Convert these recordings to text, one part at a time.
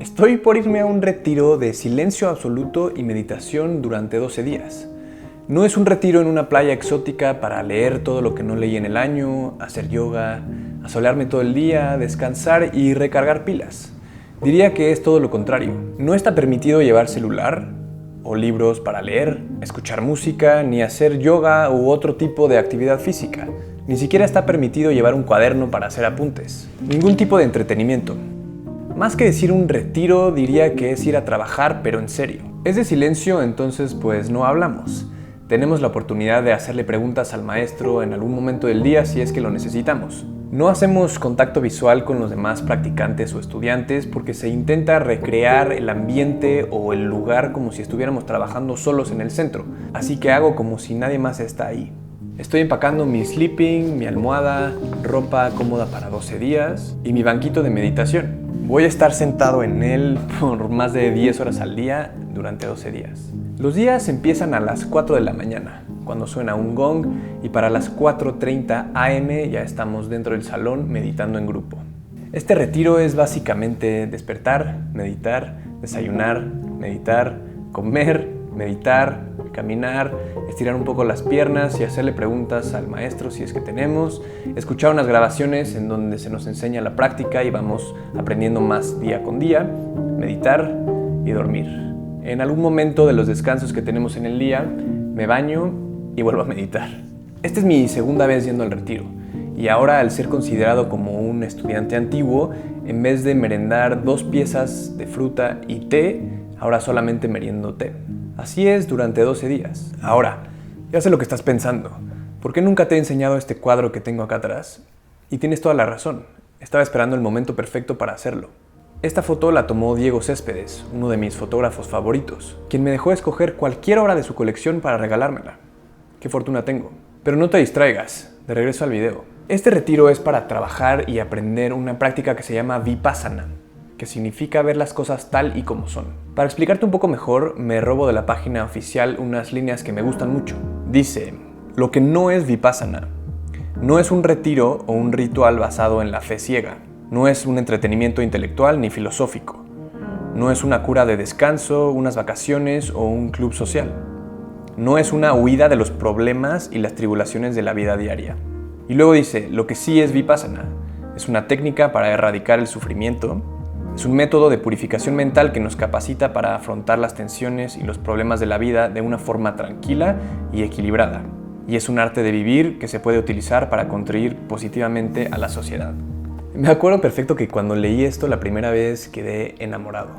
Estoy por irme a un retiro de silencio absoluto y meditación durante 12 días. No es un retiro en una playa exótica para leer todo lo que no leí en el año, hacer yoga, asolearme todo el día, descansar y recargar pilas. Diría que es todo lo contrario. No está permitido llevar celular o libros para leer, escuchar música, ni hacer yoga u otro tipo de actividad física. Ni siquiera está permitido llevar un cuaderno para hacer apuntes. Ningún tipo de entretenimiento. Más que decir un retiro, diría que es ir a trabajar, pero en serio. Es de silencio, entonces pues no hablamos. Tenemos la oportunidad de hacerle preguntas al maestro en algún momento del día si es que lo necesitamos. No hacemos contacto visual con los demás practicantes o estudiantes porque se intenta recrear el ambiente o el lugar como si estuviéramos trabajando solos en el centro. Así que hago como si nadie más está ahí. Estoy empacando mi sleeping, mi almohada, ropa cómoda para 12 días y mi banquito de meditación. Voy a estar sentado en él por más de 10 horas al día durante 12 días. Los días empiezan a las 4 de la mañana, cuando suena un gong, y para las 4:30 am ya estamos dentro del salón meditando en grupo. Este retiro es básicamente despertar, meditar, desayunar, meditar, comer, meditar, caminar, estirar un poco las piernas y hacerle preguntas al maestro si es que tenemos, escuchar unas grabaciones en donde se nos enseña la práctica y vamos aprendiendo más día con día, meditar y dormir. En algún momento de los descansos que tenemos en el día, me baño y vuelvo a meditar. Esta es mi segunda vez yendo al retiro y ahora, al ser considerado como un estudiante antiguo, en vez de merendar 2 piezas de fruta y té, ahora solamente meriendo té. Así es durante 12 días. Ahora, ya sé lo que estás pensando. ¿Por qué nunca te he enseñado este cuadro que tengo acá atrás? Y tienes toda la razón. Estaba esperando el momento perfecto para hacerlo. Esta foto la tomó Diego Céspedes, uno de mis fotógrafos favoritos, quien me dejó escoger cualquier obra de su colección para regalármela. Qué fortuna tengo. Pero no te distraigas, de regreso al video. Este retiro es para trabajar y aprender una práctica que se llama Vipassana, que significa ver las cosas tal y como son. Para explicarte un poco mejor, me robo de la página oficial unas líneas que me gustan mucho. Dice: lo que no es Vipassana no es un retiro o un ritual basado en la fe ciega. No es un entretenimiento intelectual ni filosófico. No es una cura de descanso, unas vacaciones o un club social. No es una huida de los problemas y las tribulaciones de la vida diaria. Y luego dice: lo que sí es Vipassana es una técnica para erradicar el sufrimiento. Es un método de purificación mental que nos capacita para afrontar las tensiones y los problemas de la vida de una forma tranquila y equilibrada. Y es un arte de vivir que se puede utilizar para contribuir positivamente a la sociedad. Me acuerdo perfecto que cuando leí esto la primera vez quedé enamorado.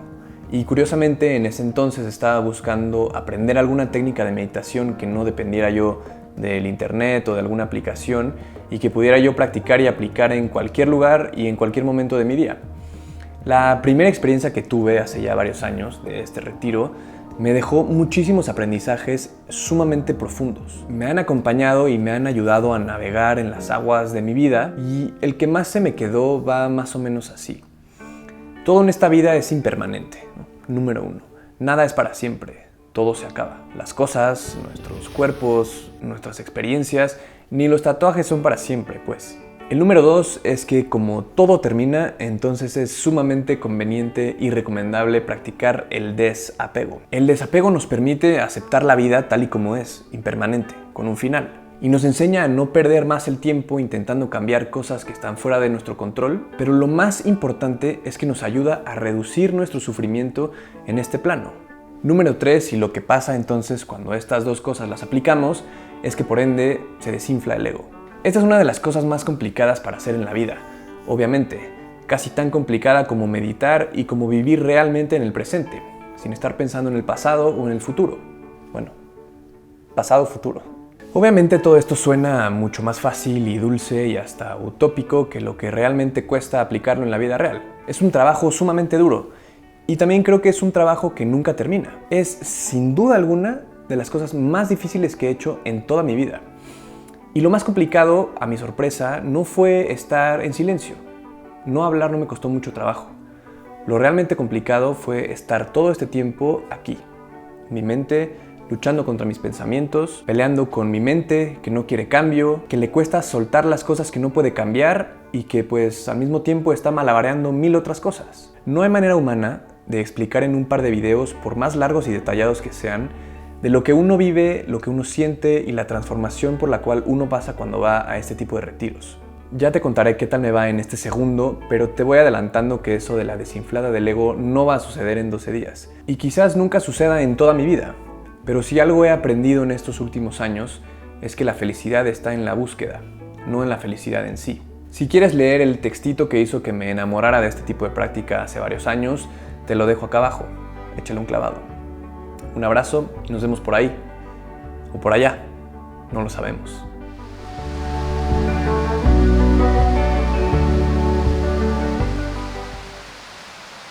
Y curiosamente en ese entonces estaba buscando aprender alguna técnica de meditación que no dependiera yo del internet o de alguna aplicación y que pudiera yo practicar y aplicar en cualquier lugar y en cualquier momento de mi día. La primera experiencia que tuve hace ya varios años de este retiro me dejó muchísimos aprendizajes sumamente profundos. Me han acompañado y me han ayudado a navegar en las aguas de mi vida, y el que más se me quedó va más o menos así. Todo en esta vida es impermanente. Número 1. Nada es para siempre. Todo se acaba. Las cosas, nuestros cuerpos, nuestras experiencias, ni los tatuajes son para siempre, pues. El número 2 es que como todo termina, entonces es sumamente conveniente y recomendable practicar el desapego. El desapego nos permite aceptar la vida tal y como es, impermanente, con un final. Y nos enseña a no perder más el tiempo intentando cambiar cosas que están fuera de nuestro control, pero lo más importante es que nos ayuda a reducir nuestro sufrimiento en este plano. Número 3, y lo que pasa entonces cuando estas dos cosas las aplicamos, es que por ende se desinfla el ego. Esta es una de las cosas más complicadas para hacer en la vida, obviamente, casi tan complicada como meditar y como vivir realmente en el presente, sin estar pensando en el pasado o en el futuro. Bueno, pasado-futuro. Obviamente todo esto suena mucho más fácil y dulce y hasta utópico que lo que realmente cuesta aplicarlo en la vida real. Es un trabajo sumamente duro y también creo que es un trabajo que nunca termina. Es, sin duda alguna, de las cosas más difíciles que he hecho en toda mi vida. Y lo más complicado, a mi sorpresa, no fue estar en silencio. No hablar no me costó mucho trabajo. Lo realmente complicado fue estar todo este tiempo aquí, mi mente, luchando contra mis pensamientos, peleando con mi mente que no quiere cambio, que le cuesta soltar las cosas que no puede cambiar y que pues al mismo tiempo está malabareando 1000 otras cosas. No hay manera humana de explicar en un par de videos, por más largos y detallados que sean, de lo que uno vive, lo que uno siente y la transformación por la cual uno pasa cuando va a este tipo de retiros. Ya te contaré qué tal me va en este segundo, pero te voy adelantando que eso de la desinflada del ego no va a suceder en 12 días. Y quizás nunca suceda en toda mi vida, pero si algo he aprendido en estos últimos años es que la felicidad está en la búsqueda, no en la felicidad en sí. Si quieres leer el textito que hizo que me enamorara de este tipo de práctica hace varios años, te lo dejo acá abajo. Échale un clavado. Un abrazo y nos vemos por ahí. O por allá. No lo sabemos.